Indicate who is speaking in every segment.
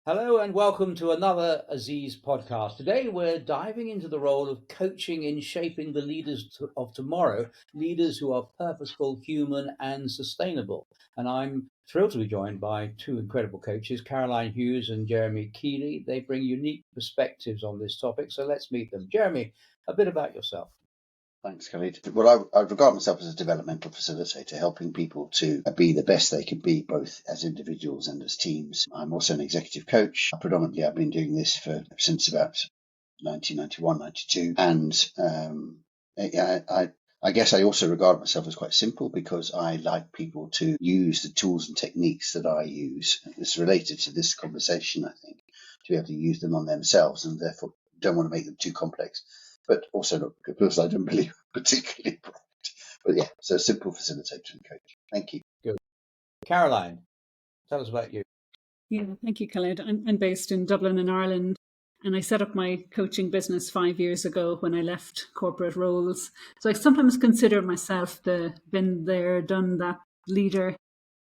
Speaker 1: Hello and welcome to another Aziz podcast. Today we're diving into the role of coaching in shaping the leaders of tomorrow, leaders who are purposeful, human and sustainable. And I'm thrilled to be joined by two incredible coaches, Caroline Hughes and Jeremy Keeley. They bring unique perspectives on this topic, so let's meet them. Jeremy, a bit about yourself.
Speaker 2: Thanks, Khalid. Well, I regard myself as a developmental facilitator, helping people to be the best they can be, both as individuals and as teams. I'm also an executive coach. Predominantly, I've been doing this since about 1991, 92. And I guess I also regard myself as quite simple because I like people to use the tools and techniques that I use. It's related to this conversation, I think, to be able to use them on themselves and therefore don't want to make them too complex. But also not because I don't believe particularly bright. But yeah, so simple facilitator and coach. Thank you.
Speaker 1: Good. Caroline, tell us about you.
Speaker 3: Yeah, thank you, Khalid. I'm based in Dublin in Ireland, and I set up my coaching business 5 years ago when I left corporate roles. So I sometimes consider myself the been there, done that leader,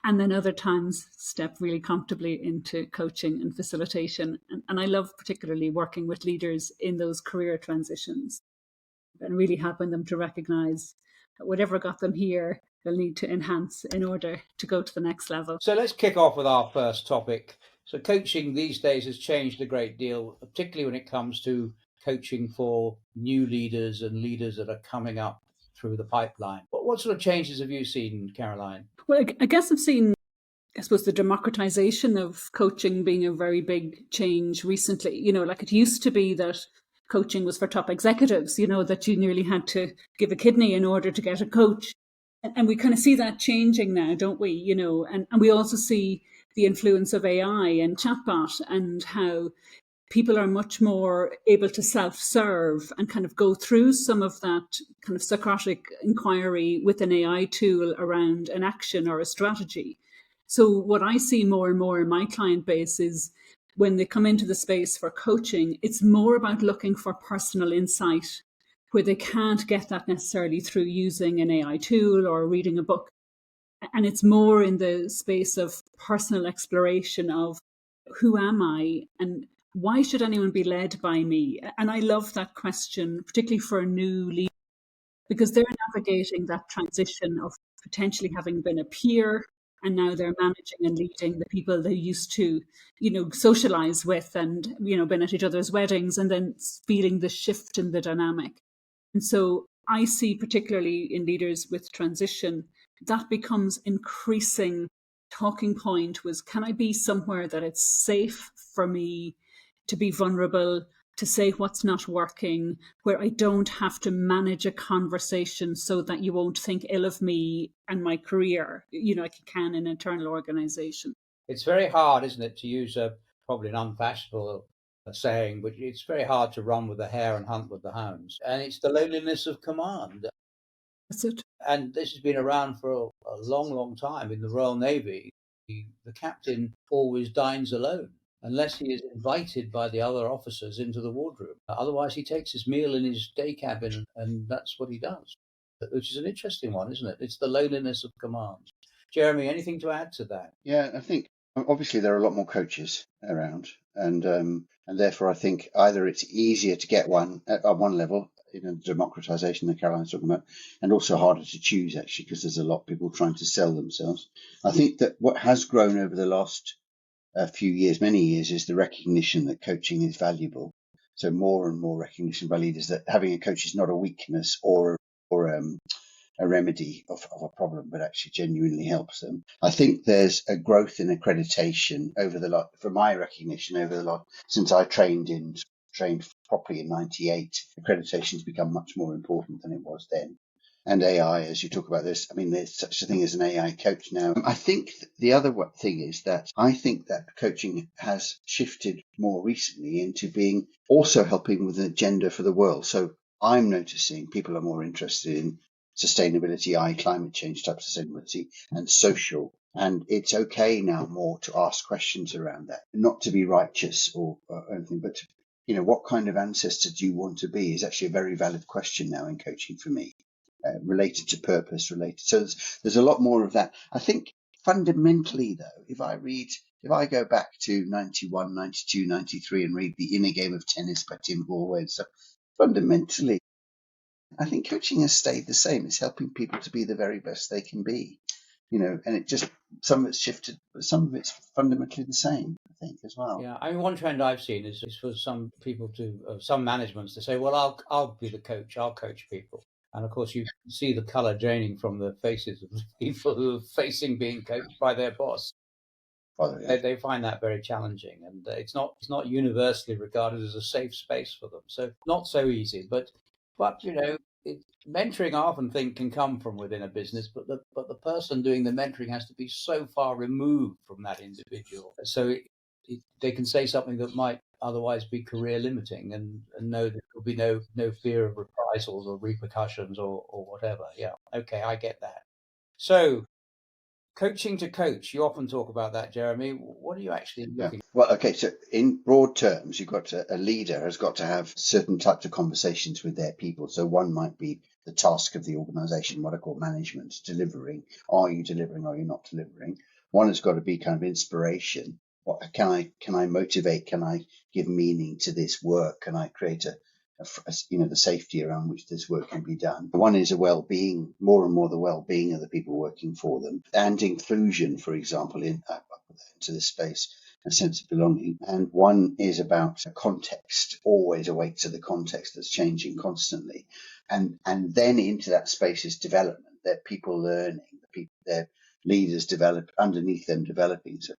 Speaker 3: and then other times step really comfortably into coaching and facilitation. And I love particularly working with leaders in those career transitions and really helping them to recognize that whatever got them here, they'll need to enhance in order to go to the next level.
Speaker 1: So let's kick off with our first topic. So coaching these days has changed a great deal, particularly when it comes to coaching for new leaders and leaders that are coming up through the pipeline. What sort of changes have you seen, Caroline?
Speaker 3: Well, I guess I've seen, I suppose, the democratization of coaching being a very big change recently. Like it used to be that coaching was for top executives, that you nearly had to give a kidney in order to get a coach. And we kind of see that changing now, don't we? And we also see the influence of AI and chatbot and how people are much more able to self-serve and kind of go through some of that kind of Socratic inquiry with an AI tool around an action or a strategy. So what I see more and more in my client base is when they come into the space for coaching, it's more about looking for personal insight where they can't get that necessarily through using an AI tool or reading a book. And it's more in the space of personal exploration of who am I and why should anyone be led by me? And I love that question, particularly for a new leader, because they're navigating that transition of potentially having been a peer and now they're managing and leading the people they used to, socialize with and, been at each other's weddings and then feeling the shift in the dynamic. And so I see, particularly in leaders with transition, that becomes increasing talking point was, can I be somewhere that it's safe for me to be vulnerable, to say what's not working, where I don't have to manage a conversation so that you won't think ill of me and my career, like you can in an internal organization.
Speaker 1: It's very hard, isn't it, to use probably an unfashionable saying, but it's very hard to run with the hare and hunt with the hounds. And it's the loneliness of command.
Speaker 3: That's it.
Speaker 1: And this has been around for a long, long time in the Royal Navy. The captain always dines alone unless he is invited by the other officers into the wardroom. Otherwise, he takes his meal in his day cabin, and that's what he does, which is an interesting one, isn't it? It's the loneliness of command. Jeremy, anything to add to that?
Speaker 2: Yeah, I think obviously there are a lot more coaches around, and therefore I think either it's easier to get one at one level, democratization that Caroline's talking about, and also harder to choose actually because there's a lot of people trying to sell themselves. I think that what has grown over the last few years, many years, is the recognition that coaching is valuable. So more and more recognition by leaders that having a coach is not a weakness or a remedy of a problem, but actually genuinely helps them. I think there's a growth in accreditation from my recognition over the lot since I trained properly in 98. Accreditation has become much more important than it was then. And AI, as you talk about this, I mean, there's such a thing as an AI coach now. I think the other thing is that I think that coaching has shifted more recently into being also helping with an agenda for the world. So I'm noticing people are more interested in sustainability, climate change type sustainability and social. And it's okay now more to ask questions around that, not to be righteous or anything, but what kind of ancestor do you want to be is actually a very valid question now in coaching for me. Related to purpose, so there's a lot more of that. I think fundamentally, though, if I go back to 91, 92, 93 and read The Inner Game of Tennis by Tim Gallwey and stuff, fundamentally, I think coaching has stayed the same. It's helping people to be the very best they can be, and it just, some of it's shifted, but some of it's fundamentally the same, I think, as well.
Speaker 1: Yeah, I mean, one trend I've seen is for some people some managements to say, well, I'll be the coach, I'll coach people. And of course, you can see the color draining from the faces of the people who are facing being coached by their boss. They find that very challenging, and it's not universally regarded as a safe space for them. So not so easy, but mentoring I often think can come from within a business, but the person doing the mentoring has to be so far removed from that individual, so they can say something that might otherwise be career limiting, and know that there'll be no fear of reprisals or repercussions or whatever. Yeah, okay, I get that. So coaching to coach, you often talk about that, Jeremy. What are you actually looking at?
Speaker 2: Well, okay, so in broad terms, you've got a leader has got to have certain types of conversations with their people. So one might be the task of the organization, what I call management, delivering. Are you delivering? Are you not delivering? One has got to be kind of inspiration. What can I motivate? Can I give meaning to this work? Can I create the safety around which this work can be done? One is a well-being, more and more the well-being of the people working for them, and inclusion, for example, into this space, a sense of belonging. And one is about a context, always awake to the context that's changing constantly. And then into that space is development, their people learning, their leaders develop underneath them developing. So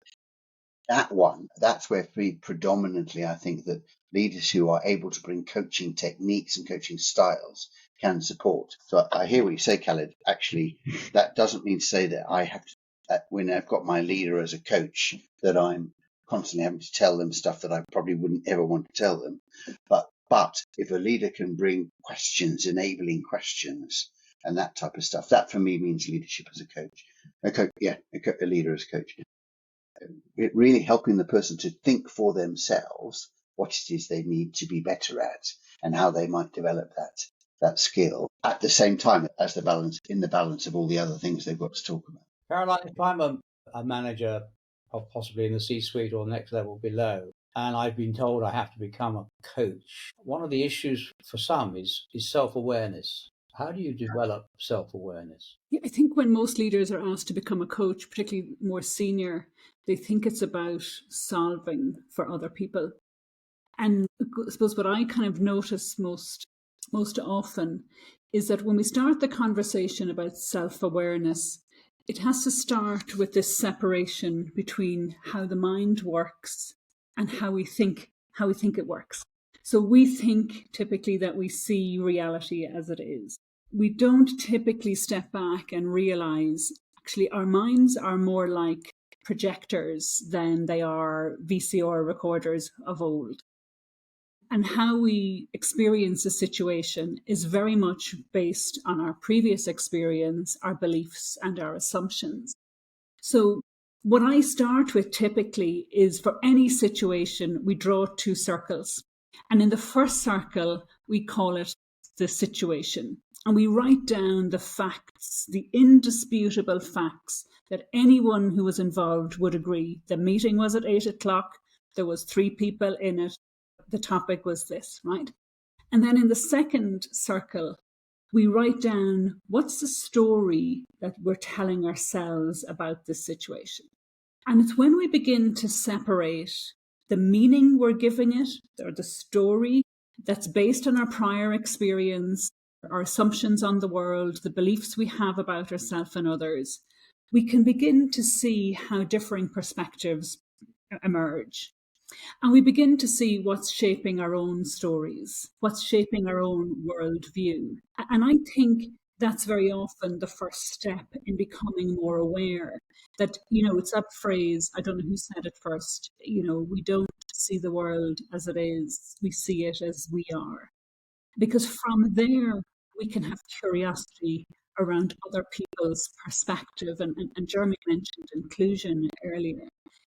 Speaker 2: that's where predominantly I think that leaders who are able to bring coaching techniques and coaching styles can support. So I hear what you say, Khaled. Actually, that doesn't mean to say that I have to, when I've got my leader as a coach, that I'm constantly having to tell them stuff that I probably wouldn't ever want to tell them. But if a leader can bring questions, enabling questions, and that type of stuff, that for me means leadership as a coach. A leader as a coach. It really helping the person to think for themselves what it is they need to be better at and how they might develop that skill at the same time as the balance of all the other things they've got to talk about.
Speaker 1: Caroline, if I'm a manager, possibly in the C-suite or next level below, and I've been told I have to become a coach, one of the issues for some is self-awareness. How do you develop self-awareness?
Speaker 3: Yeah, I think when most leaders are asked to become a coach, particularly more senior, they think it's about solving for other people. And I suppose what I kind of notice most often is that when we start the conversation about self-awareness, it has to start with this separation between how the mind works and how we think it works. So we think typically that we see reality as it is. We don't typically step back and realize actually our minds are more like projectors than they are VCR recorders of old. And how we experience a situation is very much based on our previous experience, our beliefs, and our assumptions. So what I start with typically is, for any situation, we draw two circles. And in the first circle, we call it the situation. And we write down the facts, the indisputable facts that anyone who was involved would agree. The meeting was at 8:00. There was 3 people in it. The topic was this, right? And then in the second circle, we write down what's the story that we're telling ourselves about this situation. And it's when we begin to separate the meaning we're giving it, or the story that's based on our prior experience, our assumptions on the world, the beliefs we have about ourselves and others, we can begin to see how differing perspectives emerge. And we begin to see what's shaping our own stories, what's shaping our own worldview. And I think that's very often the first step in becoming more aware that, it's that phrase, I don't know who said it first, we don't see the world as it is, we see it as we are. Because from there, we can have curiosity around other people's perspective. And Jeremy mentioned inclusion earlier.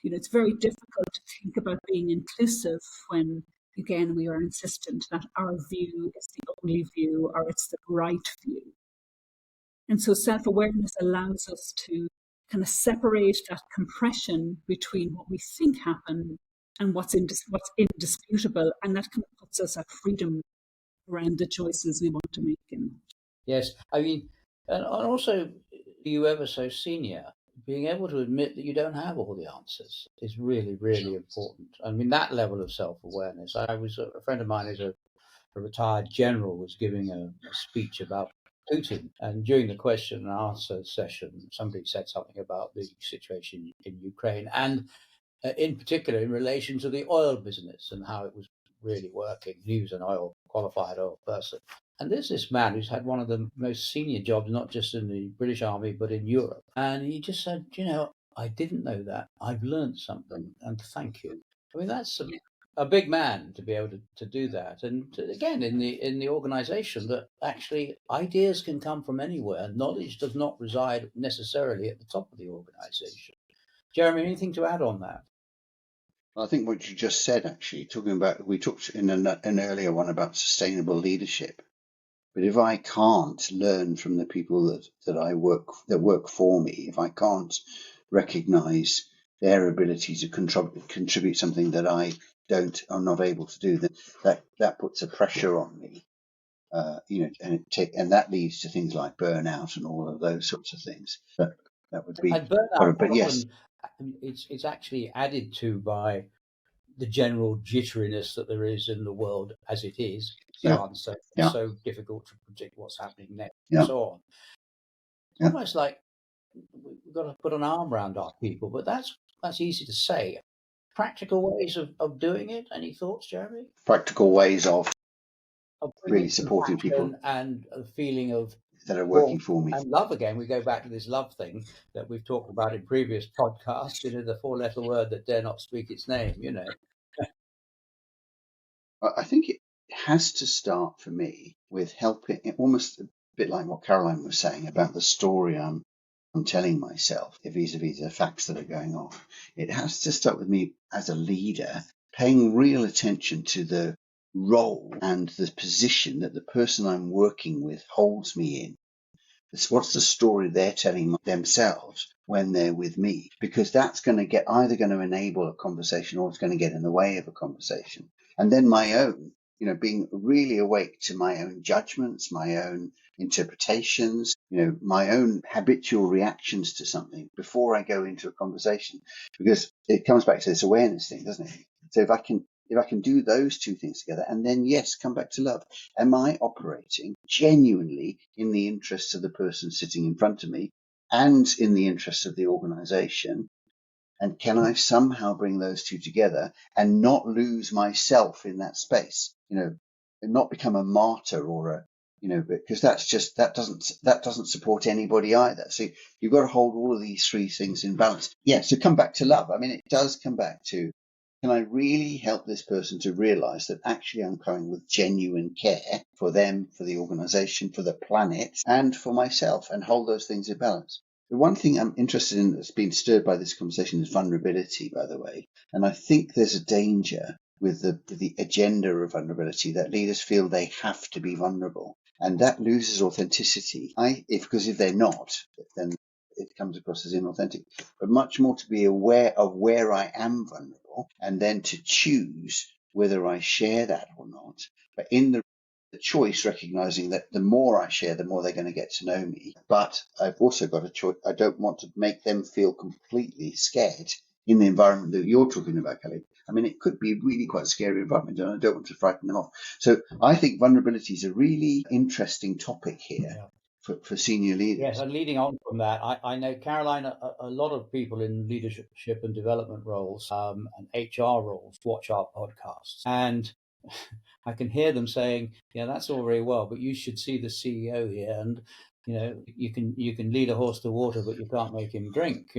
Speaker 3: It's very difficult to think about being inclusive when, again, we are insistent that our view is the only view, or it's the right view. And so self-awareness allows us to kind of separate that compression between what we think happened and what's indisputable, and that kind of puts us at freedom around the choices we want to make.
Speaker 1: Yes, I mean, and also, you ever so senior, being able to admit that you don't have all the answers is really, really important. I mean, that level of self-awareness. A friend of mine is a retired general, was giving a speech about Putin, and during the question and answer session, somebody said something about the situation in Ukraine, and in particular in relation to the oil business and how it was really working. He was an qualified oil person. And there's this man who's had one of the most senior jobs, not just in the British Army, but in Europe. And he just said, I didn't know that. I've learned something, and thank you. I mean, that's a big man to be able to do that. And again, in the organization, that actually ideas can come from anywhere. Knowledge does not reside necessarily at the top of the organization. Jeremy, anything to add on that?
Speaker 2: I think what you just said, actually, we talked in an earlier one about sustainable leadership. But if I can't learn from the people that work for me, if I can't recognize their ability to contribute something that I'm not able to do, then that puts a pressure on me. And that leads to things like burnout and all of those sorts of things. That would be.
Speaker 1: And burnout,
Speaker 2: but yes,
Speaker 1: it's actually added to by the general jitteriness that there is in the world as it is. So uncertain, so difficult to predict what's happening next, and so on. It's almost like we've got to put an arm around our people, but that's easy to say. Practical ways of doing it. Any thoughts, Jeremy?
Speaker 2: Practical ways of really supporting people
Speaker 1: and a feeling of
Speaker 2: that are working for me.
Speaker 1: And love again. We go back to this love thing that we've talked about in previous podcasts. The 4-letter word that dare not speak its name.
Speaker 2: I think it has to start for me with helping, almost a bit like what Caroline was saying about the story I'm telling myself vis-a-vis the facts that are going on. It has to start with me as a leader paying real attention to the role and the position that the person I'm working with holds me in. What's the story they're telling themselves when they're with me? Because that's either going to enable a conversation or it's going to get in the way of a conversation. And then my own, being really awake to my own judgments, my own interpretations, my own habitual reactions to something before I go into a conversation. Because it comes back to this awareness thing, doesn't it? So if I can do those two things together, and then, yes, come back to love. Am I operating genuinely in the interests of the person sitting in front of me and in the interests of the organization? And can I somehow bring those two together and not lose myself in that space? And not become a martyr or because that doesn't support anybody either. So you've got to hold all of these three things in balance. Yeah. So come back to love. I mean, it does come back to, can I really help this person to realize that actually I'm coming with genuine care for them, for the organization, for the planet, and for myself, and hold those things in balance? The one thing I'm interested in that's been stirred by this conversation is vulnerability, by the way. And I think there's a danger with the agenda of vulnerability that leaders feel they have to be vulnerable. And that loses authenticity. Because if they're not, then it comes across as inauthentic. But much more to be aware of where I am vulnerable and then to choose whether I share that or not. But in the choice, recognizing that the more I share, the more they're going to get to know me. But I've also got a choice. I don't want to make them feel completely scared in the environment that you're talking about, Kelly. I mean, it could be really quite a scary environment, and I don't want to frighten them off. So I think vulnerability is a really interesting topic here for senior leaders.
Speaker 1: Yes, and leading on from that, I know, Caroline, a lot of people in leadership and development roles and HR roles watch our podcasts. And I can hear them saying, that's all very well, but you should see the CEO here, and you can lead a horse to water, but you can't make him drink.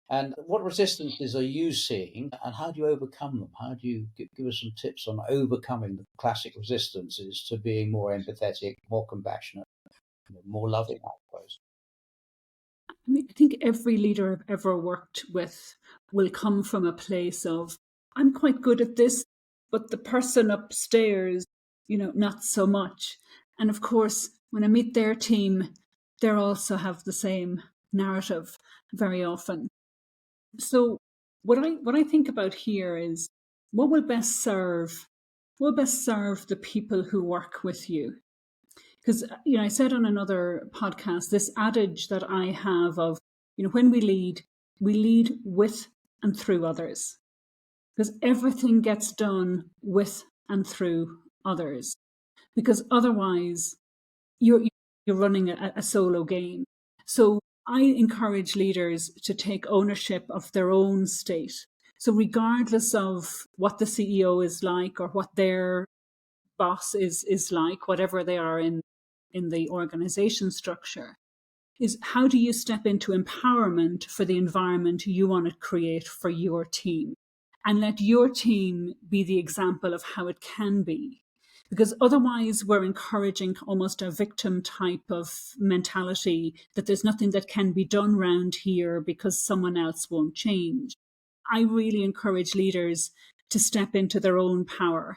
Speaker 1: And what resistances are you seeing, and how do you overcome them? How do you give us some tips on overcoming the classic resistances to being more empathetic, more compassionate, more loving, I suppose?
Speaker 3: I think every leader I've ever worked with will come from a place of, I'm quite good at this, but the person upstairs, not so much. And of course, when I meet their team, they also have the same narrative very often. So what I think about here is what will best serve the people who work with you. Because I said on another podcast this adage that I have of, when we lead with and through others, because everything gets done with and through others. Because otherwise, you're running a solo game. So I encourage leaders to take ownership of their own state. So regardless of what the CEO is like or what their boss is like, whatever they are in the organization structure, is how do you step into empowerment for the environment you want to create for your team, and let your team be the example of how it can be. Because otherwise we're encouraging almost a victim type of mentality, that there's nothing that can be done around here because someone else won't change. I really encourage leaders to step into their own power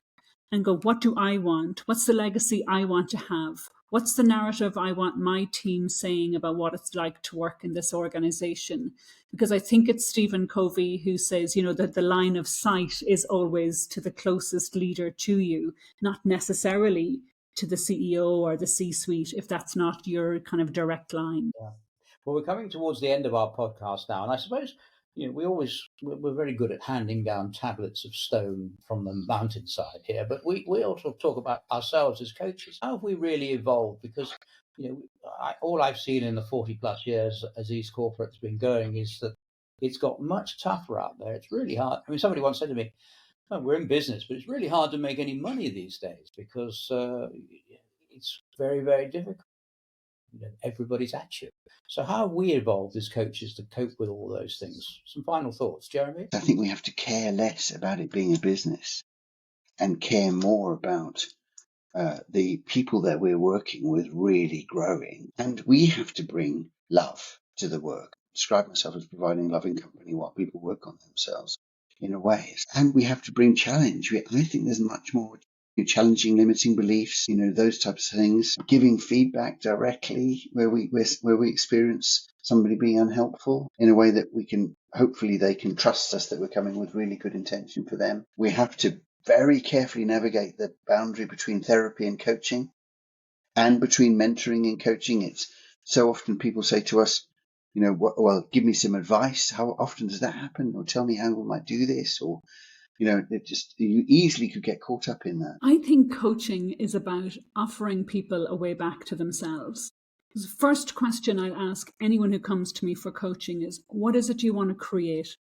Speaker 3: and go, what do I want? What's the legacy I want to have? What's the narrative I want my team saying about what it's like to work in this organization? Because I think it's Stephen Covey who says, that the line of sight is always to the closest leader to you, not necessarily to the CEO or the C-suite, if that's not your kind of direct line.
Speaker 1: Yeah. Well, we're coming towards the end of our podcast now, and I suppose we're very good at handing down tablets of stone from the mountainside here, but we also talk about ourselves as coaches. How have we really evolved? Because all I've seen in the 40+ years Aziz Corporate's been going is that it's got much tougher out there. It's really hard. I mean, somebody once said to me, "Oh, we're in business, but it's really hard to make any money these days because it's very, very difficult. Everybody's at you." So how have we evolved as coaches to cope with all those things? Some final thoughts, Jeremy?
Speaker 2: I think we have to care less about it being a business and care more about the people that we're working with really growing. And we have to bring love to the work. I describe myself as providing loving company while people work on themselves in a way. And we have to bring challenge. I think there's much more challenging limiting beliefs, those types of things, giving feedback directly where we experience somebody being unhelpful in a way that hopefully they can trust us that we're coming with really good intention for them. We have to very carefully navigate the boundary between therapy and coaching, and between mentoring and coaching. It's so often people say to us, well, give me some advice. How often does that happen? Or tell me how we might do this, or you easily could get caught up in that.
Speaker 3: I think coaching is about offering people a way back to themselves. The first question I ask anyone who comes to me for coaching is, what is it you want to create?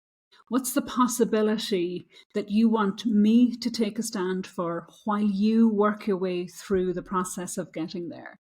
Speaker 3: What's the possibility that you want me to take a stand for while you work your way through the process of getting there?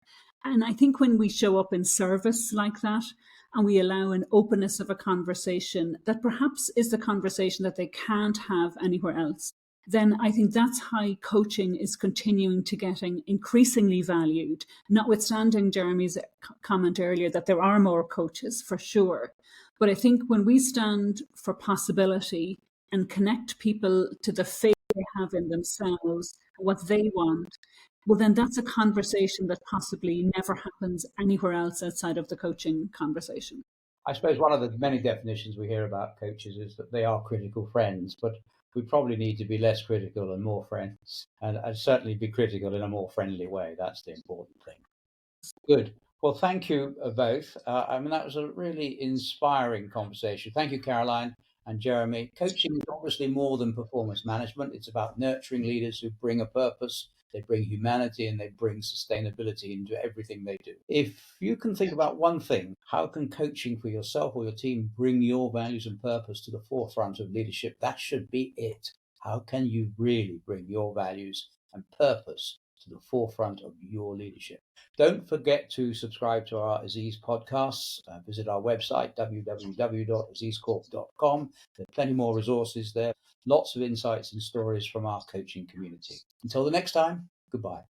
Speaker 3: And I think when we show up in service like that, and we allow an openness of a conversation that perhaps is the conversation that they can't have anywhere else, then I think that's how coaching is continuing to getting increasingly valued, notwithstanding Jeremy's comment earlier that there are more coaches for sure. But I think when we stand for possibility and connect people to the faith they have in themselves, what they want, well, then that's a conversation that possibly never happens anywhere else outside of the coaching conversation.
Speaker 1: I suppose one of the many definitions we hear about coaches is that they are critical friends, but we probably need to be less critical and more friends, and certainly be critical in a more friendly way. That's the important thing. Good. Well, thank you both. That was a really inspiring conversation. Thank you, Caroline and Jeremy. Coaching is obviously more than performance management. It's about nurturing leaders who bring a purpose, they bring humanity, and they bring sustainability into everything they do. If you can think about one thing, how can coaching for yourself or your team bring your values and purpose to the forefront of leadership? That should be it. How can you really bring your values and purpose to the forefront of your leadership? Don't forget to subscribe to our Aziz podcasts. Visit our website, www.azizcorp.com. There are plenty more resources there, lots of insights and stories from our coaching community. Until the next time, goodbye.